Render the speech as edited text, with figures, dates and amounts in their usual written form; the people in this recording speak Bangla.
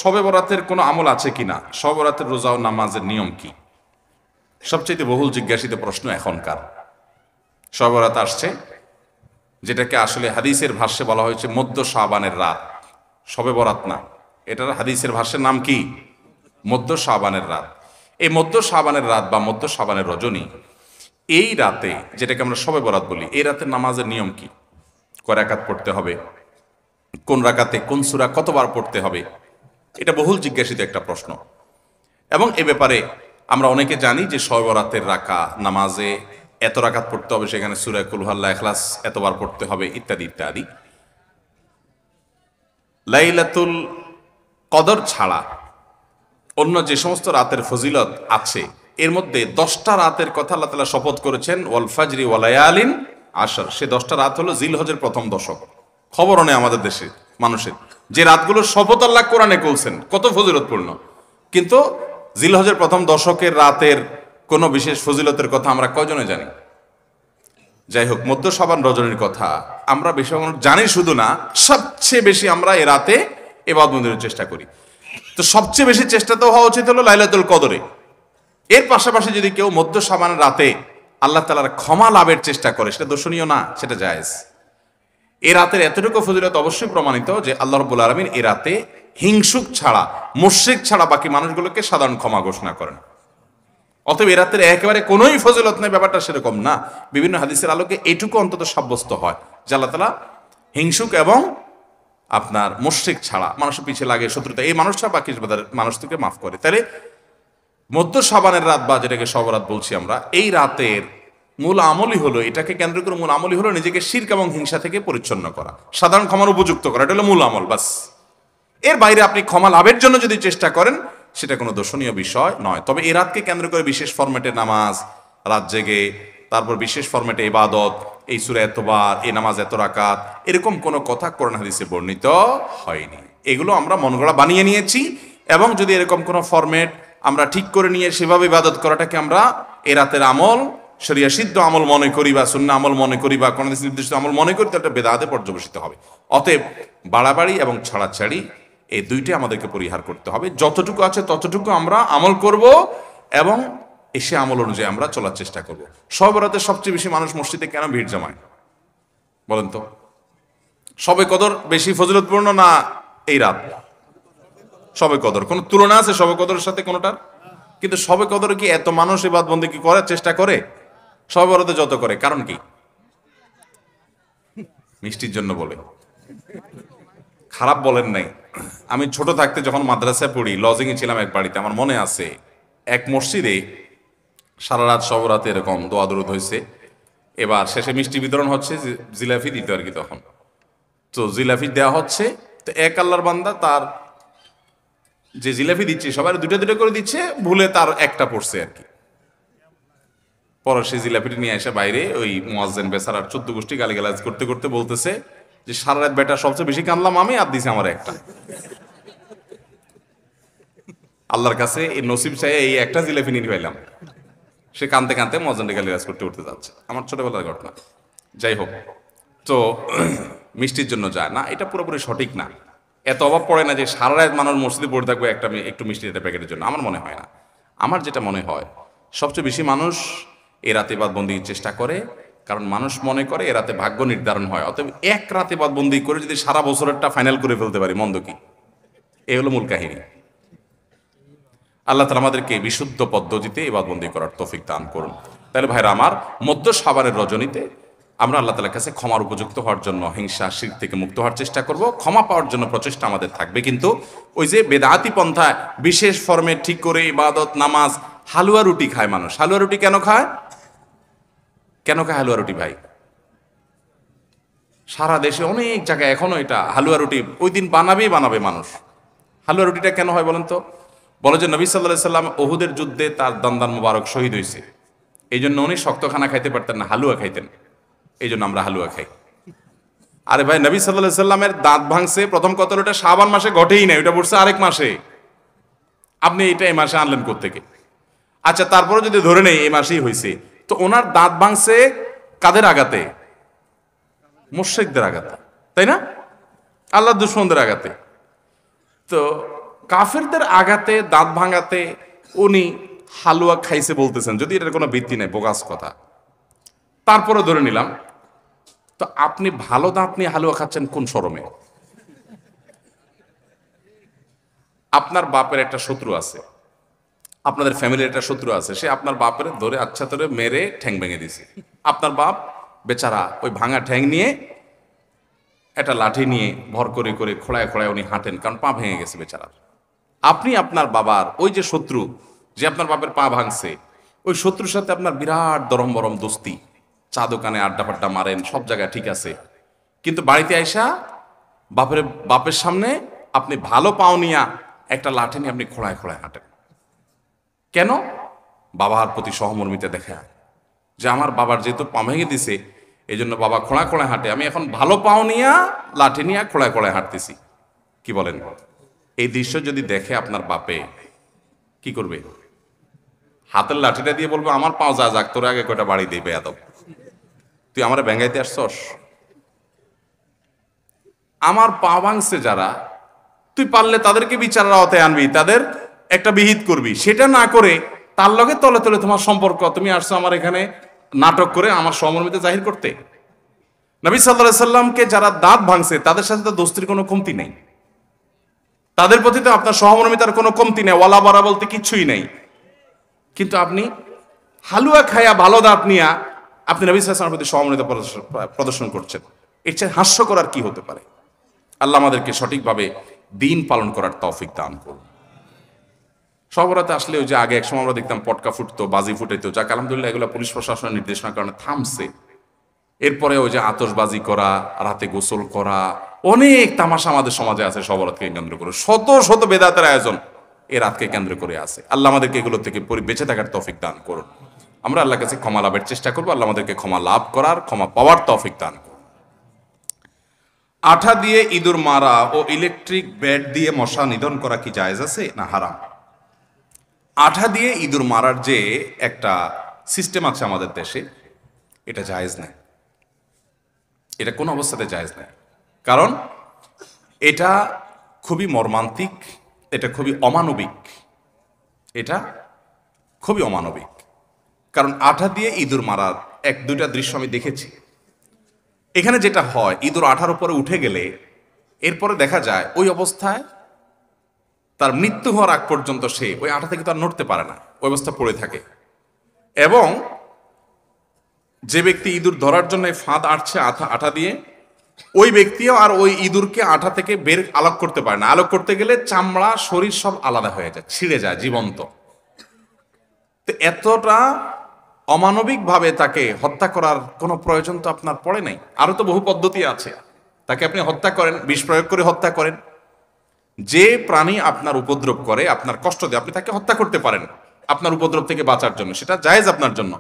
শবে বরাতের কোনো আমল আছে কিনা, শবে বরাতের রোজা ও নামাজের নিয়ম কি? সবচেয়ে বহুল জিজ্ঞাসিত প্রশ্ন এখনকার। শবে বরাত আসছে, যেটাকে আসলে হাদিসের ভাষ্যে বলা হয়েছে মধ্য শাবানের রাত, শবে বরাত না, এটার হাদিসের ভাষ্যের নাম কি? মধ্য শাবানের রাত। এই মধ্য শাবানের রাত বা মধ্য শাবানের রজনী, এই রাতে যেটাকে আমরা শবে বরাত বলি, এই রাতের নামাজের নিয়ম কি? কয় রাকাত পড়তে হবে, কোন রাকাতে কোন সূরা কতবার পড়তে হবে, এটা বহুল জিজ্ঞাসিত একটা প্রশ্ন। এবং এ ব্যাপারে আমরা অনেকে জানি যে শবে বরাতের নামাজে এত রাকাত পড়তে হবে, সেখানে সূরা কুল হুয়াল্লাহ, ইখলাস এতবার পড়তে হবে, ইত্যাদি ইত্যাদি। লাইলাতুল কদর ছাড়া অন্য যে সমস্ত রাতের ফজিলত আছে, এর মধ্যে 10টা রাতের কথা আল্লাহ তাআলা শপথ করেছেন, ওয়াল ফাজরি ওয়া লায়ালিন আশর। সে 10টা রাত হলো জিলহজের প্রথম দশক। খবরও নেই আমাদের দেশে মানুষের, যে রাতগুলোর শপথ আল্লাহ কোরআনে করছেন, কত ফজিলতপূর্ণ, কিন্তু জিলহজের প্রথম দশকের রাতের কোনো বিশেষ ফজিলতের কথা আমরা কয়জনে জানি? যাই হোক, মধ্য শাবান রজনীর কথা আমরা বেশি জানি শুধু না, সবচেয়ে বেশি আমরা এ রাতে ইবাদত বন্দেগীর চেষ্টা করি। তো সবচেয়ে বেশি চেষ্টা তো হওয়া উচিত হলো লাইলাতুল কদরে। এর পাশাপাশি যদি কেউ মধ্য শাবানের রাতে আল্লাহ তাআলার ক্ষমা লাভের চেষ্টা করে, সেটা দোষণীয় না, সেটা জায়েজ। এ রাতের এতটুকু ফজিলত অবশ্যই প্রমাণিত যে আল্লাহ রাব্বুল আলামিন এ রাতে হিংসুক ছাড়া, মুশরিক ছাড়া বাকি মানুষগুলোকে সাধারণ ক্ষমা ঘোষণা করেন। অতএব এ রাতের একেবারে কোনোই ফজিলত নেই, ব্যাপারটা সেরকম না। বিভিন্ন হাদিসের আলোকে এটুকু অন্তত সাব্যস্ত হয় যে আল্লাহ তাআলা হিংসুক এবং আপনার মুশরিক ছাড়া, মানুষের পিছিয়ে লাগে শত্রুতা, এই মানুষটা বাকি মানুষ থেকে মাফ করে। তাহলে মধ্য শাবানের রাত বা যেটাকে শবে বরাত বলছি আমরা, এই রাতের মূল আমলই হলো, এটাকে কেন্দ্র করে মূল আমলই হলো নিজেকে শিরক এবং হিংসা থেকে পরিচ্ছন্ন করা, সাধারণ ক্ষমার উপযুক্ত করা। এটা হলো মূল আমল, বাস। এর বাইরে আপনি ক্ষমা লাভের জন্য যদি চেষ্টা করেন, সেটা কোনো দর্শনীয় বিষয় নয়। তবে এই রাতকে কেন্দ্র করে বিশেষ ফরম্যাটে নামাজ, রাত জেগে, তারপর বিশেষ ফরম্যাটে ইবাদত, এই সূরা এতবার, এই নামাজ এত রাকাত, এরকম কোনো কথা কোরআন হাদিসে বর্ণিত হয়নি। এগুলো আমরা মনগড়া বানিয়ে নিয়েছি। এবং যদি এরকম কোনো ফরম্যাট আমরা ঠিক করে নিয়ে সেভাবে ইবাদত করাটাকে আমরা এ রাতের আমল, শরিয়া সিদ্ধ আমল মনে করি বা সুন্নাহ আমল মনে করি বা কোন নির্দিষ্ট আমল মনে করি, তাহলে বেদাতে পর্যবেসিত হবে। অতএব বাড়াবাড়ি এবং ছাড়াছাড়ি এই দুইটাই আমাদেরকে পরিহার করতে হবে। যতটুকু আছে ততটুকু আমরা আমল করব এবং এসে আমল অনুযায়ী আমরা চলার চেষ্টা করব। শবে বরাতে সবচেয়ে বেশি মানুষ মসজিদে কেন ভিড় জমায় বলেন তো? শবে কদর বেশি ফজিলতপূর্ণ না এই রাত? শবে কদর কোনো তুলনা আছে শবে কদরের সাথে কোনোটার? কিন্তু শবে কদরে কি এত মানুষ ইবাদত বন্দেগী করার চেষ্টা করে শবে বরাতে যত করে? কারণ কি? মিষ্টির জন্য বলে, খারাপ বলেন নাই। আমি ছোট থাকতে যখন মাদ্রাসায় পড়ি, লজিং এ ছিলাম এক বাড়িতে, আমার মনে আছে এক মসজিদে সারা রাত শবে বরাতে এরকম দোয়া দরুদ হয়েছে। এবার শেষে মিষ্টি বিতরণ হচ্ছে, জিলাপি দিতে আর কি, তখন তো জিলাপি দেওয়া হচ্ছে। তো এক আল্লাহর বান্দা তার যে জিলাপি দিচ্ছে সবাই দুটো দুটো করে দিচ্ছে, ভুলে তার একটা পড়ছে আর কি। পরে সে জিলাপিটি নিয়ে এসে বাইরে ওই মুয়াজ্জিন বেচারার 14 গোষ্ঠী গালিগালাজ করতে করতে বলতেছে যে সারা রাত বেটা সবচেয়ে বেশি কানলাম আমি, আর দিছে আমার একটা। আল্লাহর কাছে এই নসিব চাই এই একটা জিলাপি নিয়ে পাইলাম। সে কানতে কানতে মুয়াজ্জিনকে গালিগালাজ করতে করতে যাচ্ছে। আমার ছোটবেলার ঘটনা। যাই হোক, তো মিষ্টির জন্য যায় না, এটা পুরোপুরি সঠিক না। এত অভাব পড়ে না যে সারা রাত মানুষ মসজিদে পড়ে থাকবে একটু মিষ্টির একটা প্যাকেটের জন্য, আমার মনে হয় না। আমার যেটা মনে হয়, সবচেয়ে বেশি মানুষ এ রাতে ইবাদত বন্দেগীর চেষ্টা করে, কারণ মানুষ মনে করে এ রাতে ভাগ্য নির্ধারণ হয়। অতএব এক রাতে ইবাদত বন্দেগী করে যদি সারা বছরেরটা ফাইনাল করে ফেলতে পারি, মন্দ কি? এই হলো মূল কাহিনী। আল্লাহ তাআলা আমাদেরকে বিশুদ্ধ পদ্ধতিতে ইবাদত বন্দেগী করার তৌফিক দান করুন। তাহলে ভাইরা আমার, মধ্য শাবানের রজনীতে আমরা আল্লাহ তাআলার কাছে ক্ষমার উপযুক্ত হওয়ার জন্য, হিংসা শিরক থেকে মুক্ত হওয়ার চেষ্টা করব। ক্ষমা পাওয়ার জন্য প্রচেষ্টা আমাদের থাকবে, কিন্তু ওই যে বেদাতি পন্থায় বিশেষ ফর্মে ঠিক করে ইবাদত, নামাজ, হালুয়া রুটি খায় মানুষ। হালুয়া রুটি কেন খায়? কেন খায় হালুয়া রুটি ভাই? সারা দেশে অনেক জায়গায় এখনো এটা হালুয়া রুটি ওই দিন বানাবে মানুষ। হালুয়া রুটিটা কেন হয় বলেন তো? বলে যে নবী সাল্লাল্লাহু আলাইহি সাল্লাম উহুদের যুদ্ধে তার দন্দান মুবারক শহীদ হয়েছে, এই জন্য উনি শক্ত খানা খাইতে পারতেন না, হালুয়া খাইতেন। এই জন্য আমরা হালুয়া খাই। আরে ভাই, নবী সাল্লাল্লাহু আলাইহি সাল্লামের দাঁত ভাঙছে প্রথম কতল, ওটা শাবান মাসে ঘটেই না, ওটা পড়ছে আরেক মাসে। আপনি এটা এই মাসে আনলেন কোত্থেকে? আচ্ছা, তারপরে যদি ধরে নেই এই মাসেই হয়েছে, তো ওনার দাঁত ভাঙছে কাদের আঘাতে? মুশরিকদের আঘাতে, তাই না? আল্লাহর দুশমনদের আঘাতে। তো কাফেরদের আঘাতে দাঁত ভাঙাতে উনি হালুয়া খাইছে বলতেছেন, যদি এটার কোনো ভিত্তি নেই, বোগাস কথা। তারপরে ধরে নিলাম, তো আপনি ভালো দাঁত নিয়ে হালুয়া খাচ্ছেন কোন শরমে? আপনার বাপের একটা শত্রু আছে, আপনাদের ফ্যামিলির একটা শত্রু আছে, সে আপনার বাপের ধরে আচ্ছা ধরে মেরে ঠ্যাং ভেঙে দিছে। আপনার বাপ বেচারা ওই ভাঙা ঠ্যাং নিয়ে একটা লাঠি নিয়ে ভর করে করে খোঁড়ায় খোঁড়ায় উনি হাঁটেন, কারণ পা ভেঙে গেছে বেচারার। আপনি আপনার বাবার ওই যে শত্রু, যে আপনার বাপের পা ভাঙছে, ওই শত্রুর সাথে আপনার বিরাট দরম বরম দোস্তি, চা দোকানে আড্ডা ফাড্ডা মারেন, সব জায়গায় ঠিক আছে। কিন্তু বাড়িতে আইসা বাপের সামনে আপনি ভালো পাও নিয়া একটা লাঠি নিয়ে আপনি খোঁড়ায় খোঁড়ায় হাঁটেন। কেন? বাবার প্রতি সহমর্মিতা দেখা, যে আমার বাবার যেহেতু পা ভেঙে দিছে, এই জন্য বাবা খোঁড়া খোঁড়ায় হাঁটে, আমি এখন ভালো পাও নিয়া লাঠি নিয়ে খোঁড়ায় খোঁড়ায় হাঁটতেছি। কি বলেন? এই দৃশ্য যদি দেখে আপনার বাপে কি করবে? হাতের লাঠিটা দিয়ে বলবো, আমার পাও যা যাক, তোর আগে কয়টা বাড়ি দিবে এদব, তুই আমার ব্যাঙ্গাইতে আসছস? আমার পা ভাঙছে যারা, তুই পারলে তাদেরকে বিচারের আওতায় আনবি, তাদের একটা বিহিত করবি। সেটা না করে তার লগে তলে তলে তোমার সম্পর্ক, তুমি আসছো আমার এখানে নাটক করে আমার সহমর্মিতা জাহির করতে। নবী সাল্লাল্লাহু আলাইহি সাল্লামকে যারা দাঁত ভাঙছে তাদের সাথে তো দোস্তির কোনো কমতি নেই, তাদের প্রতি তো আপনার সহমর্মিতার কোনো কমতি নেই, ওয়ালা বারা বলতে কিচ্ছুই নেই। কিন্তু আপনি হালুয়া খায়া ভালো দাঁত নিয়া আপনি নবী সাল্লাল্লাহু আলাইহি ওয়াসাল্লামের প্রতি সহমর্মিতা প্রদর্শন করছেন। এর চেয়ে হাস্যকর আর কি হতে পারে? আল্লাহ আমাদেরকে সঠিকভাবে দিন পালন করার তৌফিক দান করুন। সবরাতে আসলে ওই যে আগে একসময় আমরা দেখতাম পটকা ফুটতো, বাজি ফুটাইতো, যাক আলহামদুলিল্লাহ এগুলো পুলিশ প্রশাসনের নির্দেশনার কারণে থামছে। এরপরে ওই যে আতশবাজি করা, রাতে গোসল করা, অনেক তামাশা আমাদের সমাজে আছে সবরাতকে কেন্দ্র করে, শত শত বেদাতের আয়োজন এই রাতকে কেন্দ্র করে আছে। আল্লাহ আমাদেরকে এগুলো থেকে বেঁচে থাকার তৌফিক দান করুন। আমরা আল্লাহর কাছে ক্ষমা লাভের চেষ্টা করবো, আল্লাহ আমাদেরকে ক্ষমা লাভ করার, ক্ষমা পাওয়ার তৌফিক দান করুন। আঠা দিয়ে ইঁদুর মারা ও ইলেকট্রিক ব্যাট দিয়ে মশা নিধন করা কি জায়েজ আছে না হারাম? আঠা দিয়ে ইঁদুর মারার যে একটা সিস্টেম আছে আমাদের দেশে, এটা জায়েজ নাই, এটা কোনো অবস্থাতে জায়েজ নাই। কারণ এটা খুবই মর্মান্তিক, এটা খুবই অমানবিক, এটা খুবই অমানবিক। কারণ আঠা দিয়ে ইঁদুর মারার এক দুইটা দৃশ্য আমি দেখেছি। এখানে যেটা হয়, ইঁদুর আঠার উপরে উঠে গেলে এরপরে দেখা যায় ওই অবস্থায় তার মৃত্যু হওয়ার আগ পর্যন্ত সে ওই আঠা থেকে তার নড়তে পারে না, ওই অবস্থা পড়ে থাকে। এবং যে ব্যক্তি ইঁদুর ধরার জন্য ফাঁদ আটছে আঠা দিয়ে, ওই ব্যক্তিও আর ওই ইঁদুরকে আঠা থেকে বের আলোক করতে পারে না। আলোক করতে গেলে চামড়া শরীর সব আলাদা হয়ে যায়, ছিঁড়ে যায় জীবন্ত। তো এতটা অমানবিক ভাবে তাকে হত্যা করার কোনো প্রয়োজন তো আপনার পড়ে নাই। আরো তো বহু পদ্ধতি আছে, তাকে আপনি হত্যা করেন, বিষ প্রয়োগ করে হত্যা করেন। যে প্রাণী আপনার উপদ্রব করে, আপনার কষ্ট দেয়, আপনি তাকে হত্যা করতে পারেন আপনার উপদ্রব থেকে বাঁচার জন্য, সেটা জায়েজ আপনার জন্য।